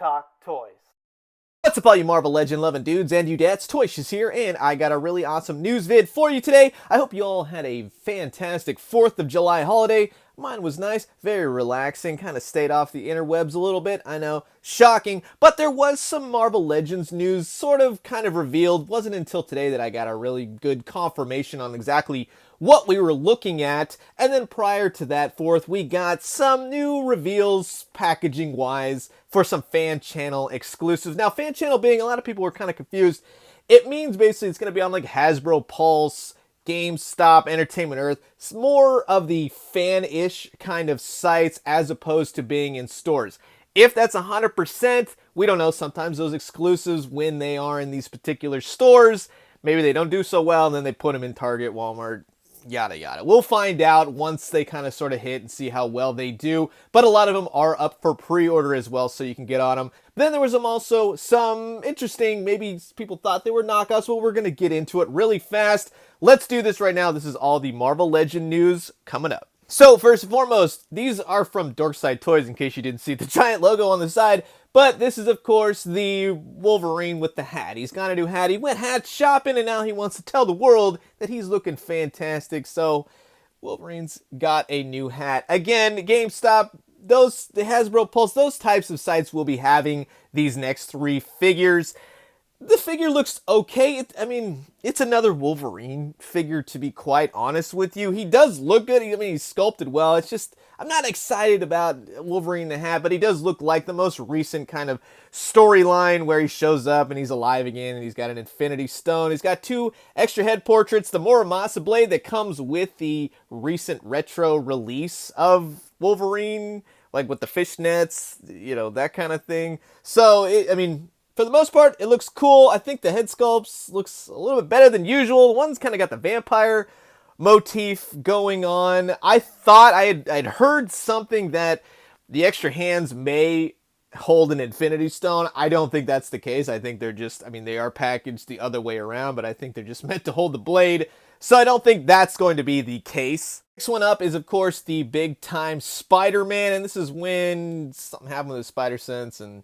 Talk Toys. What's up all you Marvel Legend loving dudes and dudettes, ToyShiz here, and I got a really awesome news vid for you today. I hope you all had a fantastic 4th of July holiday. Mine was nice, very relaxing, kind of stayed off the interwebs a little bit, I know, shocking, but there was some Marvel Legends news sort of kind of revealed. Wasn't until today that I got a really good confirmation on exactly what we were looking at, and then prior to that 4th, we got some new reveals packaging-wise for some fan channel exclusives. Now, fan channel being, a lot of people were kind of confused. It means basically it's going to be on like Hasbro Pulse, GameStop, Entertainment Earth. It's more of the fan-ish kind of sites as opposed to being in stores. If that's 100%, we don't know. Sometimes those exclusives, when they are in these particular stores, maybe they don't do so well, and then they put them in Target, Walmart, yada yada. We'll find out once they kind of sort of hit and see how well they do, but a lot of them are up for pre-order as well, so you can get on them. Then there was also some interesting, maybe people thought they were knockoffs, but we're going to get into it really fast. Let's do this right now. This is all the Marvel Legend news coming up. So first and foremost, these are from Dorkside Toys, in case you didn't see the giant logo on the side. But this is, of course, the Wolverine with the hat. He's got a new hat. He went hat shopping, and now he wants to tell the world that he's looking fantastic. So Wolverine's got a new hat. Again, GameStop, the Hasbro Pulse, those types of sites will be having these next 3 figures. The figure looks okay. I mean, it's another Wolverine figure, to be quite honest with you. He does look good. I mean, he's sculpted well. It's just, I'm not excited about Wolverine the hat, but he does look like the most recent kind of storyline where he shows up and he's alive again and he's got an Infinity Stone. He's got 2 extra head portraits, the Muramasa blade that comes with the recent retro release of Wolverine, like with the fishnets, you know, that kind of thing. So, I mean, for the most part, it looks cool. I think the head sculpts looks a little bit better than usual. The one's kind of got the vampire motif going on. I thought I'd heard something that the extra hands may hold an Infinity Stone. I don't think that's the case. I think they're just, I mean, they are packaged the other way around, but I think they're just meant to hold the blade. So I don't think that's going to be the case. Next one up is, of course, the big time Spider-Man, and this is when something happened with his spider sense and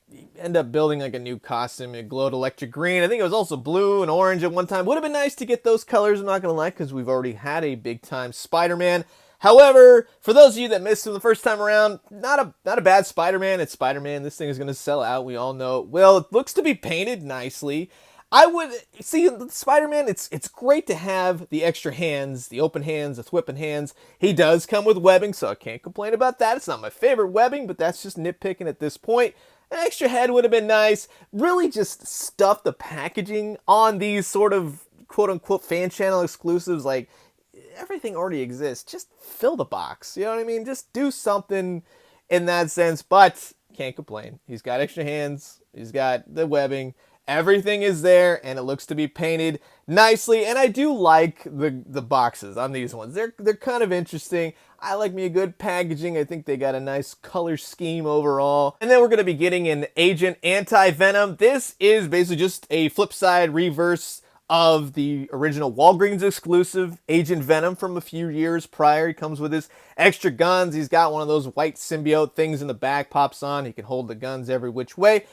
you end up building like a new costume. It glowed electric green. I think it was also blue and orange at one time. Would have been nice to get those colors, I'm not going to lie, because we've already had a big-time Spider-Man. However, for those of you that missed him the first time around, not a bad Spider-Man. It's Spider-Man. This thing is going to sell out. We all know it will. It looks to be painted nicely. I would see Spider-Man, it's great to have the extra hands, the open hands, the whipping hands. He does come with webbing, so I can't complain about that. It's not my favorite webbing, but that's just nitpicking at this point. An extra head would have been nice. Really just stuff the packaging on these sort of quote-unquote fan channel exclusives. Like, everything already exists. Just fill the box. You know what I mean? Just do something in that sense. But can't complain. He's got extra hands. He's got the webbing. Everything is there, and it looks to be painted nicely. And I do like the boxes on these ones. They're kind of interesting. I like me a good packaging. I think they got a nice color scheme overall. And then we're going to be getting an Agent Anti-Venom. This is basically just a flip side reverse of the original Walgreens exclusive Agent Venom from a few years prior. He comes with his extra guns. He's got one of those white symbiote things in the back, pops on. He can hold the guns every which way.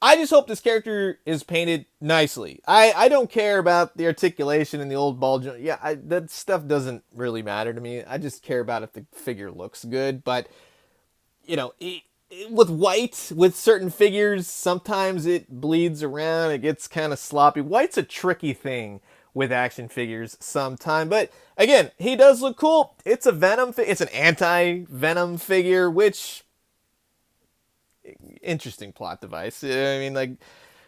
I just hope this character is painted nicely. I don't care about the articulation and the old ball joint. Yeah, that stuff doesn't really matter to me. I just care about if the figure looks good. But, you know, with white, with certain figures, sometimes it bleeds around. It gets kind of sloppy. White's a tricky thing with action figures sometimes. But, again, he does look cool. It's a Venom. It's an anti-Venom figure, which... interesting plot device. I mean, like,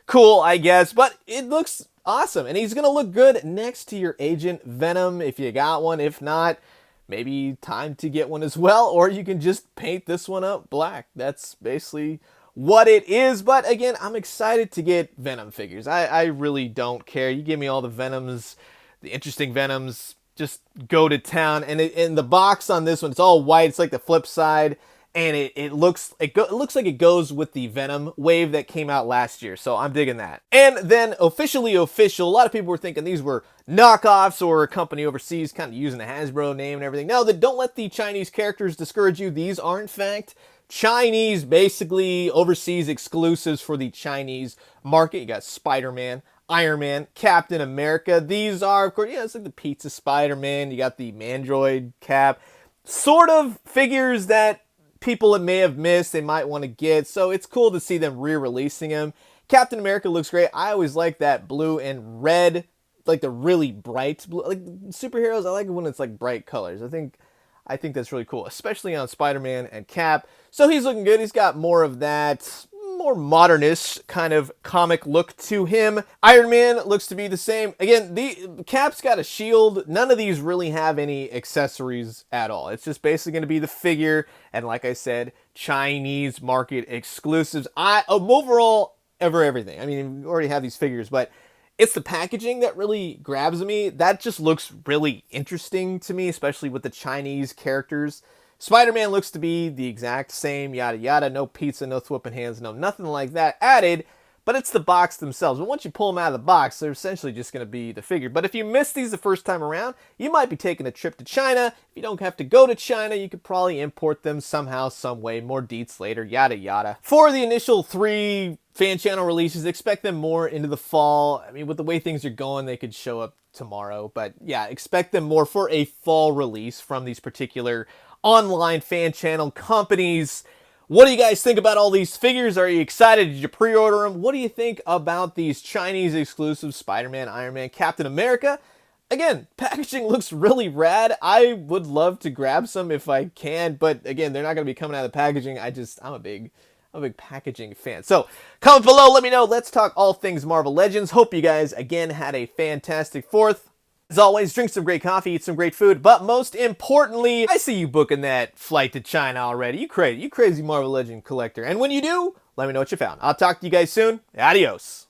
cool, I guess, but it looks awesome, and he's gonna look good next to your Agent Venom if you got one. If not, maybe time to get one as well, or you can just paint this one up black. That's basically what it is. But again, I'm excited to get Venom figures. I really don't care. You give me all the Venoms, the interesting Venoms, just go to town. And in the box on this one, it's all white. It's like the flip side. And it looks like it goes with the Venom wave that came out last year. So I'm digging that. And then official, a lot of people were thinking these were knockoffs or a company overseas kind of using the Hasbro name and everything. No, don't let the Chinese characters discourage you. These are, in fact, Chinese, basically overseas exclusives for the Chinese market. You got Spider-Man, Iron Man, Captain America. These are, of course, yeah, it's like the Pizza Spider-Man. You got the Mandroid Cap. Sort of figures that people may have missed, they might want to get. So it's cool to see them re-releasing them. Captain America looks great. I always like that blue and red, like the really bright blue. Like superheroes, I like it when it's like bright colors. I think that's really cool, especially on Spider-Man and Cap. So he's looking good. He's got more of that more modernist kind of comic look to him. Iron Man looks to be the same. Again, the Cap's got a shield. None of these really have any accessories at all. It's just basically going to be the figure. And like I said, Chinese market exclusives. Overall, everything. I mean, we already have these figures, but it's the packaging that really grabs me. That just looks really interesting to me, especially with the Chinese characters. Spider-Man looks to be the exact same, yada yada. No pizza, no thwipping hands, no nothing like that added. But it's the box themselves. But once you pull them out of the box, they're essentially just going to be the figure. But if you missed these the first time around, you might be taking a trip to China. If you don't have to go to China, you could probably import them somehow, some way. More deets later, yada yada. For the initial 3 fan channel releases, expect them more into the fall. I mean, with the way things are going, they could show up tomorrow. But yeah, expect them more for a fall release from these particular online fan channel companies. What do you guys think about all these figures? Are you excited? Did you pre-order them? What do you think about these Chinese exclusive Spider-Man, Iron Man, Captain America? Again, packaging looks really rad. I would love to grab some if I can, but again, they're not going to be coming out of the packaging. I'm a big packaging fan. So comment below, let me know. Let's talk all things Marvel Legends. Hope you guys again had a fantastic 4th. As always, drink some great coffee, eat some great food, but most importantly, I see you booking that flight to China already. You crazy Marvel Legend collector. And when you do, let me know what you found. I'll talk to you guys soon. Adios.